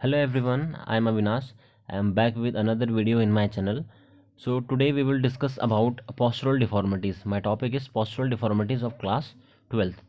Hello everyone, I am Avinash. I am back with another video in my channel. So today we will discuss about postural deformities. My topic is postural deformities of class 12th.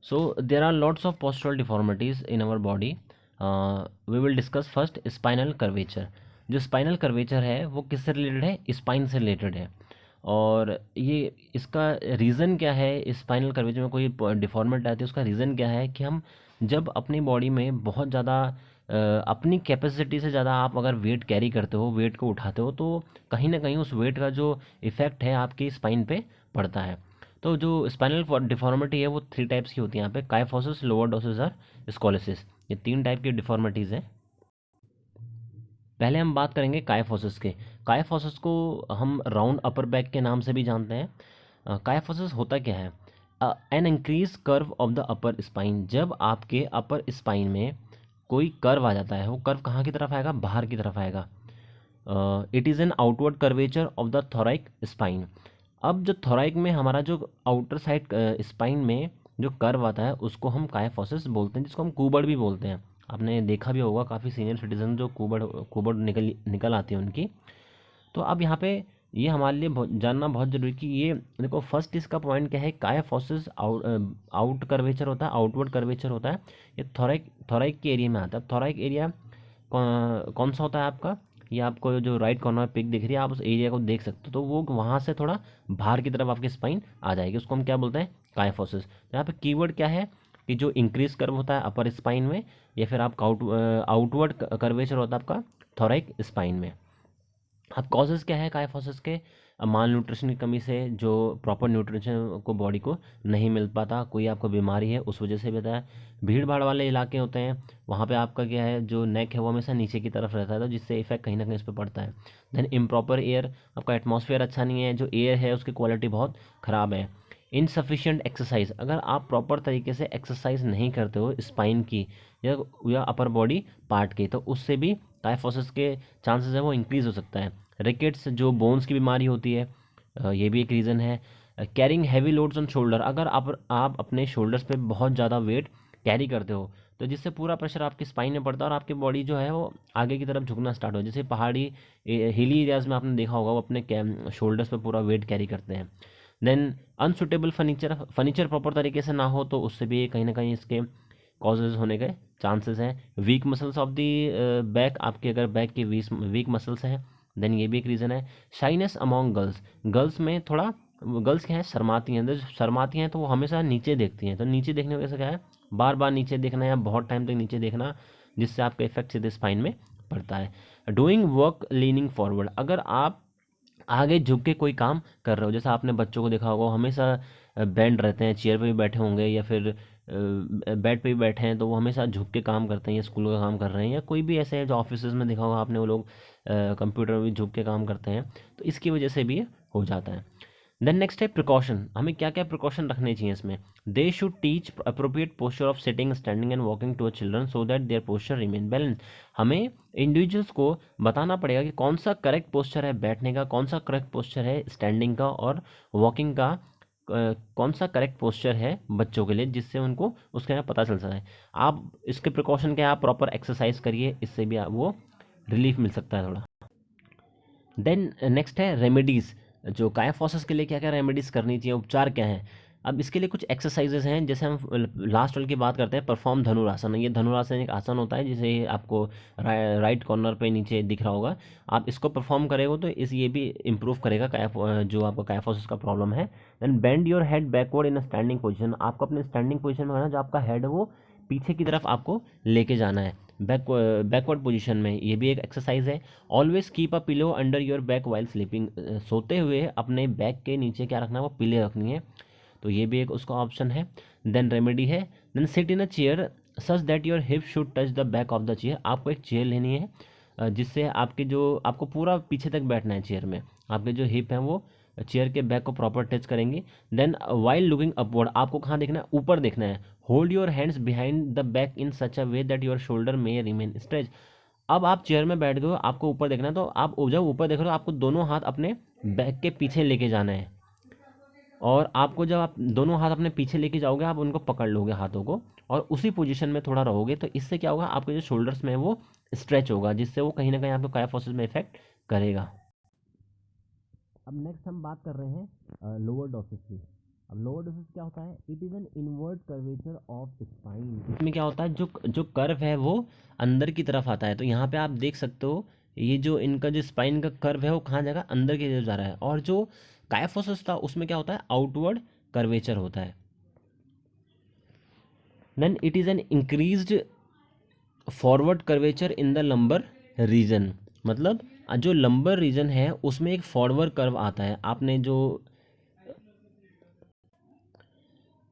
So there are lots of postural deformities in our body. We will discuss first spinal curvature. जो spinal curvature है वो किससे related है? Spine से related है। और ये इसका रीज़न क्या है? स्पाइनल कर्वेचर में कोई डिफॉर्मिटी आती है, उसका रीज़न क्या है कि हम जब अपनी बॉडी में बहुत ज़्यादा अपनी कैपेसिटी से ज़्यादा आप अगर वेट कैरी करते हो, वेट को उठाते हो, तो कहीं ना कहीं उस वेट का जो इफ़ेक्ट है आपकी स्पाइन पे पड़ता है। तो जो स्पाइनल डिफॉर्मिटी है वो 3 टाइप्स की होती है यहाँ पे: काइफोसिस, लोअर डोसिस और स्कोलिसिस। ये 3 टाइप की डिफॉर्मिटीज़ हैं। पहले हम बात करेंगे काइफोसिस के। काइफोसिस को हम राउंड अपर बैक के नाम से भी जानते हैं। काइफोसिस होता क्या है? An increase curve of the upper spine. जब आपके अपर स्पाइन में कोई कर्व आ जाता है, वो कर्व कहाँ की तरफ आएगा? बाहर की तरफ आएगा। It is an outward curvature of the thoracic spine. अब जो थोराइक में हमारा जो आउटर साइड स्पाइन में जो कर्व आता है उसको हम काइफोसिस बोलते हैं, जिसको हम कूबड़ भी बोलते हैं। आपने देखा भी होगा काफ़ी सीनियर सिटीजन जो कूबड़ कूबड़ निकल निकल आती है उनकी। तो अब यहाँ पे ये हमारे लिए जानना बहुत जरूरी कि ये देखो, फर्स्ट इसका पॉइंट क्या है? काइफोसिस आउट कर्वेचर होता है, आउटवर्ड कर्वेचर होता है। ये थोराइक के एरिया में आता है। थोराइक एरिया कौन सा होता है आपका? ये आपको जो राइट कॉर्नर में पिक दिख रही है, आप उस एरिया को देख सकते हो, तो वो वहाँ से थोड़ा बाहर की तरफ आपकी स्पाइन आ जाएगी, उसको हम क्या बोलते हैं? काइफोसिस। यहाँ पे कीवर्ड क्या है कि जो इंक्रीज कर्व होता है अपर स्पाइन में, या फिर आपका आउटवर्ड कर्वेचर होता है आपका थोराइक स्पाइन में। अब कॉजेज़ क्या है काइफोसिस के? माल न्यूट्रिशन की कमी से, जो प्रॉपर न्यूट्रिशन को बॉडी को नहीं मिल पाता, कोई आपको बीमारी है उस वजह से भी होता है। भीड़ भाड़ वाले इलाके होते हैं, वहाँ पे आपका क्या है, जो नेक है वो हमेशा नीचे की तरफ रहता है, तो जिससे इफेक्ट कहीं ना कहीं इस पर पड़ता है। देन इम्प्रॉपर एयर, आपका एटमॉस्फेयर अच्छा नहीं है, जो एयर है उसकी क्वालिटी बहुत ख़राब है। इनसफिशिएंट एक्सरसाइज, अगर आप प्रॉपर तरीके से एक्सरसाइज नहीं करते हो स्पाइन की या अपर बॉडी पार्ट की, तो उससे भी काइफोसिस के चांसेस है वो इंक्रीज़ हो सकता है। रिकेट्स, जो बोन्स की बीमारी होती है, ये भी एक रीज़न है। Carrying heavy loads on shoulder, अगर आप अपने शोल्डर्स पे बहुत ज़्यादा वेट कैरी करते हो, तो जिससे पूरा प्रेशर आपकी स्पाइन में पड़ता है और आपकी बॉडी जो है वो आगे की तरफ झुकना स्टार्ट हो। जैसे पहाड़ी हिली एरियाज़ में आपने देखा होगा, वो अपने शोल्डर्स पे पूरा वेट कैरी करते हैं। देन अनसुटेबल फर्नीचर प्रॉपर तरीके से ना हो, तो उससे भी कहीं ना कहीं इसके कॉजेज होने के चांसेस हैं। Week muscles of the back, आपके अगर बैक की वीक मसल्स हैं, देन ये भी एक रीज़न है। शाइनेस अमॉन्ग गर्ल्स, गर्ल्स में थोड़ा, गर्ल्स क्या है, शर्माती हैं। जब शर्माती हैं तो वो हमेशा नीचे देखती हैं, तो नीचे देखने की वजह से क्या है, बार बार नीचे देखना या बहुत टाइम तक नीचे देखना, जिससे आपका इफेक्ट सीधे स्पाइन में पड़ता है। डूइंग वर्क लीनिंग फॉरवर्ड, अगर आप आगे झुक के कोई काम कर रहे हो, जैसा आपने बच्चों को देखा होगा, वो हमेशा बैंड रहते हैं, चेयर पे भी बैठे होंगे या फिर बेड पे भी बैठे हैं, तो वो हमेशा झुक के काम करते हैं, या स्कूल का काम कर रहे हैं, या कोई भी ऐसे है जो ऑफिस में देखा होगा आपने, वो लोग कंप्यूटर में भी झुक के काम करते हैं, तो इसकी वजह से भी ये हो जाता है। देन नेक्स्ट है प्रिकॉशन, हमें क्या क्या प्रिकॉशन रखने चाहिए इसमें? They should teach appropriate posture of sitting, standing and walking to a children so that their posture remain balance. हमें इंडिविजुअल्स को बताना पड़ेगा कि कौन सा करेक्ट पोस्चर है बैठने का, कौन सा करेक्ट पोस्चर है स्टैंडिंग का और वॉकिंग का, कौन सा करेक्ट पोस्चर है बच्चों के लिए, जिससे उनको उसके यहाँ पता चल सकता है। आप इसके प्रिकॉशन क्या है, आप प्रॉपर एक्सरसाइज करिए, इससे भी वो रिलीफ मिल सकता है थोड़ा। देन नेक्स्ट है रेमेडीज़, जो कायाफॉसिस के लिए क्या क्या रेमेडीज़ करनी चाहिए, उपचार क्या है? अब इसके लिए कुछ एक्सरसाइजेज हैं, जैसे हम लास्ट वाले की बात करते हैं, परफॉर्म धनुरासन। ये धनुरासन एक आसन होता है, जिसे आपको राइट कॉर्नर पे नीचे दिख रहा होगा। आप इसको परफॉर्म करेंगे तो ये भी इम्प्रूव करेगा जो आपका कायाफॉसिस का प्रॉब्लम है। Then bend your head backward in a standing position, आपको अपने स्टैंडिंग पोजिशन में करना, जो आपका हेड है वो पीछे की तरफ आपको लेके जाना है, बैकवर्ड पोजीशन में। ये भी एक एक्सरसाइज है। Always keep a pillow under your back while sleeping, सोते हुए अपने बैक के नीचे क्या रखना है, वो पिले रखनी है, तो ये भी एक उसका ऑप्शन है। देन रेमेडी है, then sit in a chair such that your hip should touch the back of the chair, आपको एक चेयर लेनी है जिससे आपके जो आपको पूरा पीछे तक बैठना है चेयर में, आपके जो हिप हैं वो चेयर के बैक को प्रॉपर टच करेंगे। देन वाइल लुकिंग अपवर्ड, आपको कहाँ देखना है, ऊपर देखना है। Hold your hands behind the back in such a way that your shoulder may remain stretch, अब आप चेयर में बैठ गए हो, आपको ऊपर देखना है, तो आप जब ऊपर देख रहे हो आपको दोनों हाथ अपने बैक के पीछे लेके जाना है, और आपको जब आप दोनों हाथ अपने पीछे लेके जाओगे, आप उनको पकड़ लोगे हाथों को, और उसी पोजीशन में थोड़ा रहोगे, तो इससे क्या होगा, आपके जो शोल्डर्स में है वो स्ट्रेच होगा, जिससे वो कहीं ना कहीं आपको कायाफोसिस में इफेक्ट करेगा। अब नेक्स्ट हम बात कर रहे हैं लोअर डोसेस की। अब लोअर डोसेस क्या होता है, it is an invert curvature of spine. इसमें क्या होता है, जो जो कर्व है वो अंदर की तरफ आता है। तो यहाँ पे आप देख सकते हो, ये जो इनका जो स्पाइन का कर्व है वो कहाँ जाएगा, अंदर की तरफ जा रहा है। और जो कायाफोसिस था उसमें क्या होता है, आउटवर्ड कर्वेचर होता है। Then it is an increased forward curvature in the lumbar region. मतलब जो लंबर रीजन है उसमें एक फॉरवर्ड कर्व आता है। आपने जो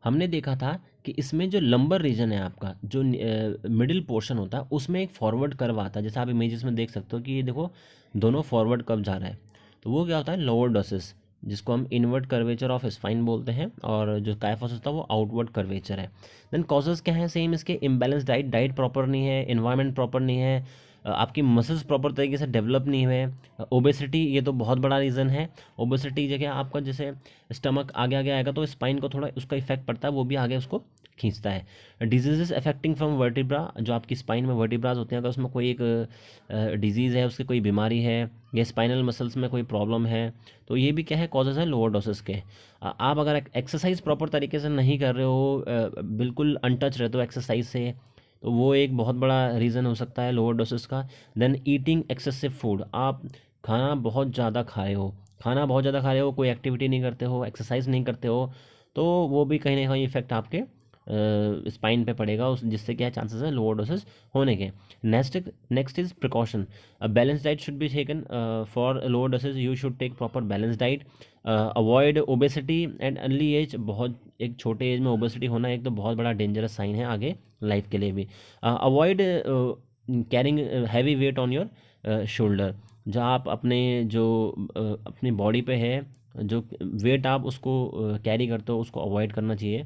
हमने देखा था कि इसमें जो लंबर रीजन है आपका, जो मिडिल पोर्शन होता है, उसमें एक फॉरवर्ड कर्व आता है। जैसे आप इमेजेस में देख सकते हो कि ये देखो दोनों फॉरवर्ड कर्व जा रहा है। तो वो क्या होता है, लोअर डोसेस, जिसको हम इनवर्ट कर्वेचर ऑफ स्पाइन बोलते हैं। और जो कायाफोसिस था वो आउटवर्ड कर्वेचर है। देन कॉजेज क्या है, सेम इसके, इम्बैलेंस डाइट, डाइट प्रॉपर नहीं है, इन्वायरमेंट प्रॉपर नहीं है, आपकी मसल्स प्रॉपर तरीके से डेवलप नहीं हुए, ओबेसिटी, ये तो बहुत बड़ा रीज़न है। ओबेसिटी जगह आपका जैसे स्टमक आगे आगे आएगा तो स्पाइन को थोड़ा उसका इफेक्ट पड़ता है, वो भी आगे उसको खींचता है। डिजीजेस अफेक्टिंग फ्रॉम वर्टिब्रा, जो आपकी स्पाइन में वर्टिब्राज होते हैं, अगर उसमें कोई एक डिजीज़ है, उसकी कोई बीमारी है, या स्पाइनल मसल्स में कोई प्रॉब्लम है, तो ये भी क्या है, कॉजेज है लोअर डोसेस के। आप अगर एक्सरसाइज प्रॉपर तरीके से नहीं कर रहे हो, बिल्कुल अनटच रहते हो एक्सरसाइज से, तो वो एक बहुत बड़ा रीज़न हो सकता है लोअर डोसेस का। देन ईटिंग एक्सेसिव फूड, आप खाना बहुत ज़्यादा खा रहे हो, कोई एक्टिविटी नहीं करते हो, एक्सरसाइज नहीं करते हो, तो वो भी कहीं ना कहीं इफेक्ट आपके स्पाइन पे पड़ेगा, उस जिससे क्या चांसेस है लोअर डोसेस होने के। Next is precaution. Balance diet should be taken for lower डोसेस। You should take proper balance diet. Avoid obesity and early age. बहुत एक छोटे एज में ओबेसिटी होना एक तो बहुत बड़ा डेंजरस साइन है आगे लाइफ के लिए भी। Avoid carrying heavy weight on your shoulder. जो आप अपने जो अपनी बॉडी पे है, जो वेट आप उसको कैरी करते हो, उसको अवॉइड करना चाहिए।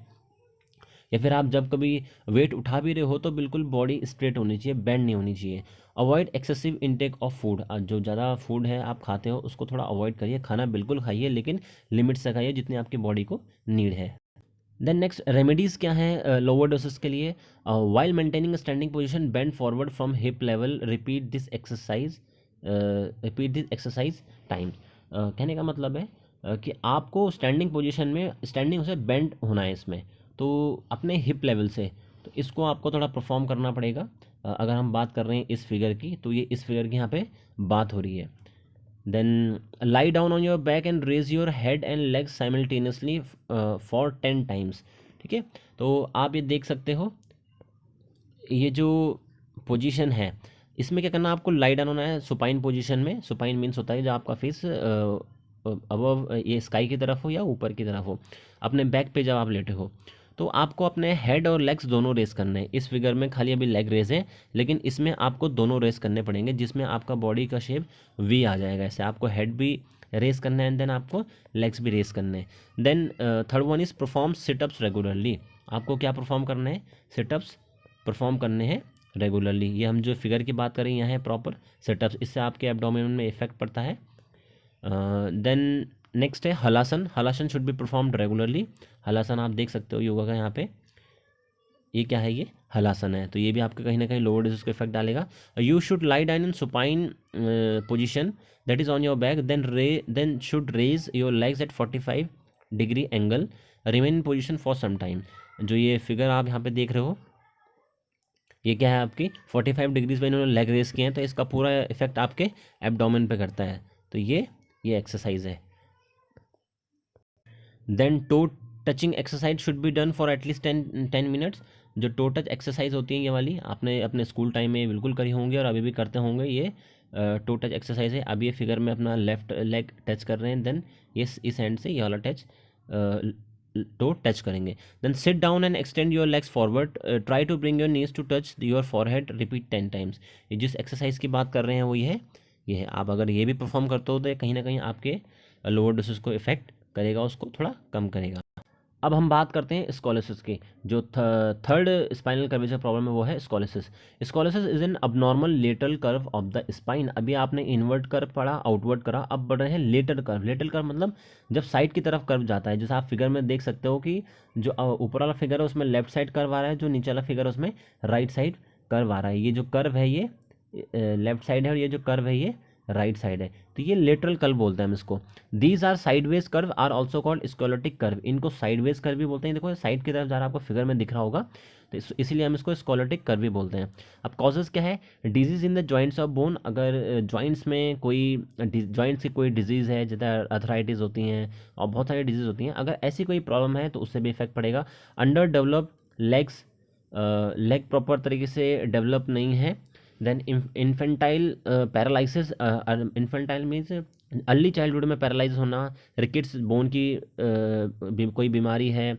या फिर आप जब कभी वेट उठा भी रहे हो तो बिल्कुल बॉडी स्ट्रेट होनी चाहिए, बेंड नहीं होनी चाहिए। Avoid excessive intake of food. जो ज़्यादा फूड है आप खाते हो उसको थोड़ा अवॉइड करिए। खाना बिल्कुल खाइए लेकिन लिमिट से खाइए, जितनी आपकी बॉडी को नीड है। देन नेक्स्ट रेमेडीज़ क्या हैं लोअर डोसेस के लिए। While maintaining standing position, bend forward from hip level, repeat this exercise time. कहने का मतलब है कि आपको स्टैंडिंग पोजीशन में, स्टैंडिंग से बेंड होना है इसमें, तो अपने हिप लेवल से, तो इसको आपको थोड़ा परफॉर्म करना पड़ेगा। अगर हम बात कर रहे हैं इस फिगर की, तो ये इस फिगर की यहाँ पे बात हो रही है। Then lie down on your back and raise your head and legs simultaneously for 10 times. ठीक है, तो आप ये देख सकते हो, ये जो पोजीशन है इसमें क्या करना है, आपको लाई डाउन होना है सुपाइन पोजीशन में। सुपाइन मीन्स होता है जब आपका फेस अबव ये स्काई की तरफ हो या ऊपर की तरफ हो। अपने बैक पे जब आप लेटे हो तो आपको अपने हेड और लेग्स दोनों रेस करने हैं। इस फिगर में खाली अभी लेग रेस है, लेकिन इसमें आपको दोनों रेस करने पड़ेंगे, जिसमें आपका बॉडी का शेप वी आ जाएगा। ऐसे आपको हेड भी रेस करना है एंड देन आपको लेग्स भी रेस करने हैं। Then third one is perform situps regularly. आपको क्या परफॉर्म करना है, सिटअप्स परफॉर्म करने हैं रेगुलरली। ये हम जो फिगर की बात करें यहाँ है प्रॉपर सेटअप्स, इससे आपके एब्डोमेन में इफेक्ट पड़ता है। देन नेक्स्ट है halasana. Halasana should be performed regularly. Halasana आप देख सकते हो योगा का यहाँ पे, ये क्या है, ये हलासन है, तो ये भी आपके कहीं ना कहीं लोअर डिस्क को इफेक्ट डालेगा। You should lie down in supine position that is on your back, then should raise your legs at 45 degree angle, remain in position for some time. जो ये फिगर आप यहाँ पे देख रहे हो, ये क्या है आपकी 45 डिग्रीज पे इन्होंने लेग रेस किए हैं, तो इसका पूरा इफेक्ट आपके एब्डोमेन पे करता है। तो ये एक्सरसाइज है। Then toe touching exercise should be done for at least 10 minutes. जो टो टच एक्सरसाइज होती है ये वाली, आपने अपने स्कूल टाइम में बिल्कुल करी होंगे और अभी भी करते होंगे। ये टो टच एक्सरसाइज है। अब ये फिगर में अपना लेफ्ट लेग टच कर रहे हैं, देन ये इस हैंड से ये वाला टच टो टच करेंगे। Then sit down and extend your legs forward, try to bring your knees to touch your forehead, repeat 10 times. ये जिस एक्सरसाइज की बात कर रहे हैं वो ये है। आप अगर ये भी परफॉर्म करते हो तो कहीं ना कहीं आपके लोअर डोसेस को इफेक्ट करेगा, उसको थोड़ा कम करेगा। अब हम बात करते हैं स्कोलिसिस की। जो थर्ड स्पाइनल कर्वेचर प्रॉब्लम है वो है scoliosis. Scoliosis is an abnormal lateral curve of the spine. अभी आपने इनवर्ट कर्व पढ़ा, आउटवर्ड करा, अब बढ़ रहे हैं लेटरल कर्व। लेटरल कर्व मतलब जब साइड की तरफ कर्व जाता है, जैसे आप फिगर में देख सकते हो कि जो ऊपर वाला फिगर है उसमें लेफ्ट साइड कर्व आ रहा है, जो नीचे वाला फिगर है उसमें राइट साइड कर्व आ रहा है। ये जो कर्व है ये लेफ्ट साइड है और ये जो कर्व है ये राइट साइड है, तो ये लेटरल कर्व बोलते हैं हम इसको। These are sideways curve are also called scoliotic curve. इनको साइडवेज कर्व भी बोलते हैं। देखो साइड की तरफ जा रहा है, आपको फिगर में दिख रहा होगा, तो इसीलिए हम इसको स्कोलेटिक कर्व भी बोलते हैं। अब कॉजेज क्या है? Disease in the joints of bone. अगर जॉइंट्स में कोई जॉइंट्स की कोई डिजीज़ है, जैसे अर्थराइटिस होती हैं और बहुत सारी डिजीज़ होती हैं, अगर ऐसी कोई प्रॉब्लम है तो उससे भी इफेक्ट पड़ेगा। Under develop legs, leg proper तरीके से डेवलप नहीं है। Then infantile paralysis. Infantile means early childhood में पैरालाइज होना। रिकेट्स बोन की कोई बीमारी है।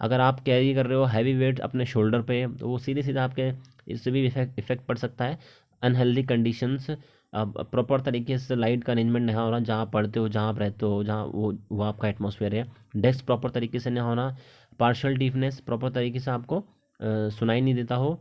अगर आप कैरी कर रहे हो हैवी वेट अपने शोल्डर पे, तो वो सीधे सीधे आपके इससे भी इफेक्ट पड़ सकता है। अनहेल्दी कंडीशंस, प्रॉपर तरीके से लाइट का अरेंजमेंट नहीं हो रहा, जहाँ पढ़ते हो, जहाँ आप रहते हो, जहाँ वो आपका एटमॉस्फेयर है। डेस्क प्रॉपर तरीके से नहीं होना। पार्शियल डीफनेस, प्रॉपर तरीके से आपको सुनाई नहीं देता हो,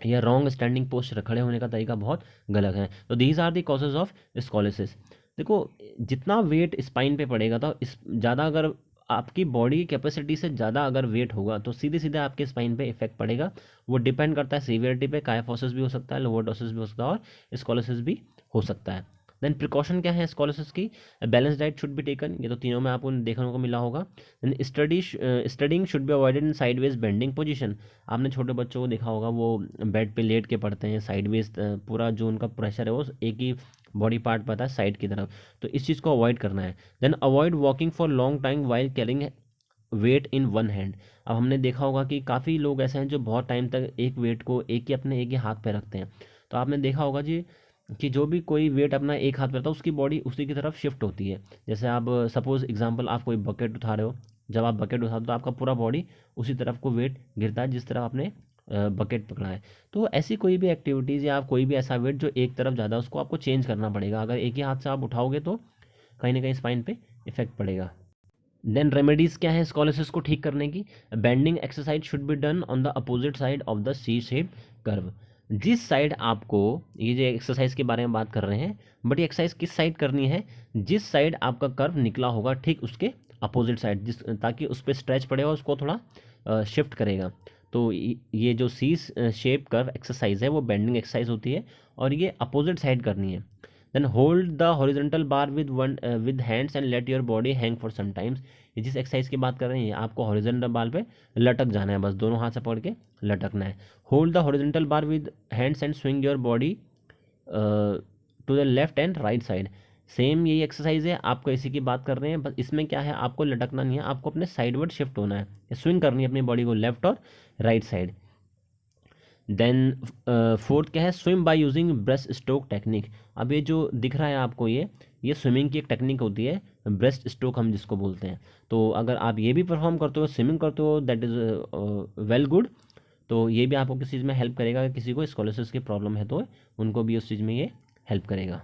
या रॉन्ग स्टैंडिंग पोस्चर, खड़े होने का तरीका बहुत गलत है। तो these are the causes of scoliosis. देखो जितना वेट स्पाइन पे पड़ेगा, तो इस ज़्यादा अगर आपकी बॉडी की कैपेसिटी से ज़्यादा अगर वेट होगा तो सीधे सीधे आपके स्पाइन पे इफेक्ट पड़ेगा। वो डिपेंड करता है सीवियरिटी पे। कायाफोसिस भी हो सकता है, लोवोडोसिस भी हो सकता है और स्कोलिसिस भी हो सकता है। देन प्रिकॉशन क्या है स्कोलिसिस की? Balance diet should be taken. ये तो तीनों में आपको देखने को मिला होगा। Then standing should be avoided in sideways bending position. आपने छोटे बच्चों को देखा होगा, वो बेड पे लेट के पढ़ते हैं साइडवेज, पूरा जो उनका प्रेशर है वो एक ही बॉडी पार्ट पता है साइड की तरफ, तो इस चीज़ को अवॉइड करना है। Then avoid walking for long time while carrying weight in one hand. अब हमने देखा होगा कि काफ़ी लोग ऐसे हैं जो बहुत टाइम तक एक वेट को एक ही हाथ पे रखते हैं। तो आपने देखा होगा जी कि जो भी कोई वेट अपना एक हाथ पे रखता है उसकी बॉडी उसी की तरफ शिफ्ट होती है। जैसे आप सपोज एग्जांपल, आप कोई बकेट उठा रहे हो, जब आप बकेट उठाते हो तो आपका पूरा बॉडी उसी तरफ को वेट गिरता है जिस तरफ आपने बकेट पकड़ा है। तो ऐसी कोई भी एक्टिविटीज़ या आप कोई भी ऐसा वेट जो एक तरफ ज़्यादा, उसको आपको चेंज करना पड़ेगा। अगर एक ही हाथ से आप उठाओगे तो कहीं ना कहीं स्पाइन पे इफेक्ट पड़ेगा। देन रेमेडीज़ क्या है स्कोलिसिस को ठीक करने की? Bending exercise should be done on the opposite side of the C shape curve. जिस साइड आपको, ये जो एक्सरसाइज के बारे में बात कर रहे हैं, बट ये एक्सरसाइज किस साइड करनी है? जिस साइड आपका कर्व निकला होगा ठीक उसके अपोजिट साइड, जिस ताकि उस पर स्ट्रेच पड़ेगा, उसको थोड़ा शिफ्ट करेगा। तो ये जो सी शेप कर्व एक्सरसाइज है वो बेंडिंग एक्सरसाइज होती है और ये अपोजिट साइड करनी है। Then hold the horizontal bar with hands and let your body hang for some times. ये जिस एक्सरसाइज की बात कर रहे हैं, आपको हॉरिजॉन्टल बार पे लटक जाना है, बस दोनों हाथ से पकड़ के लटकना है। Hold the horizontal bar with hands and swing your body to the left and right side. Same यही एक्सरसाइज है, आपको इसी की बात कर रहे हैं, बस इसमें क्या है, आपको लटकना नहीं है, आपको अपने साइडवर्ड शिफ्ट होना है, स्विंग करनी है अपनी बॉडी को लेफ्ट और राइट साइड। देन फोर्थ क्या है? Swim by using breast stroke technique. अब ये जो दिख रहा है आपको, ये स्विमिंग की एक टेक्निक होती है, ब्रेस्ट स्ट्रोक हम जिसको बोलते हैं। तो अगर आप ये भी परफॉर्म करते हो, स्विमिंग करते हो, दैट इज़ वेल गुड। तो ये भी आपको किसी चीज़ में हेल्प करेगा, किसी को स्कोलिसिस की प्रॉब्लम है तो उनको भी उस चीज़ में ये हेल्प करेगा।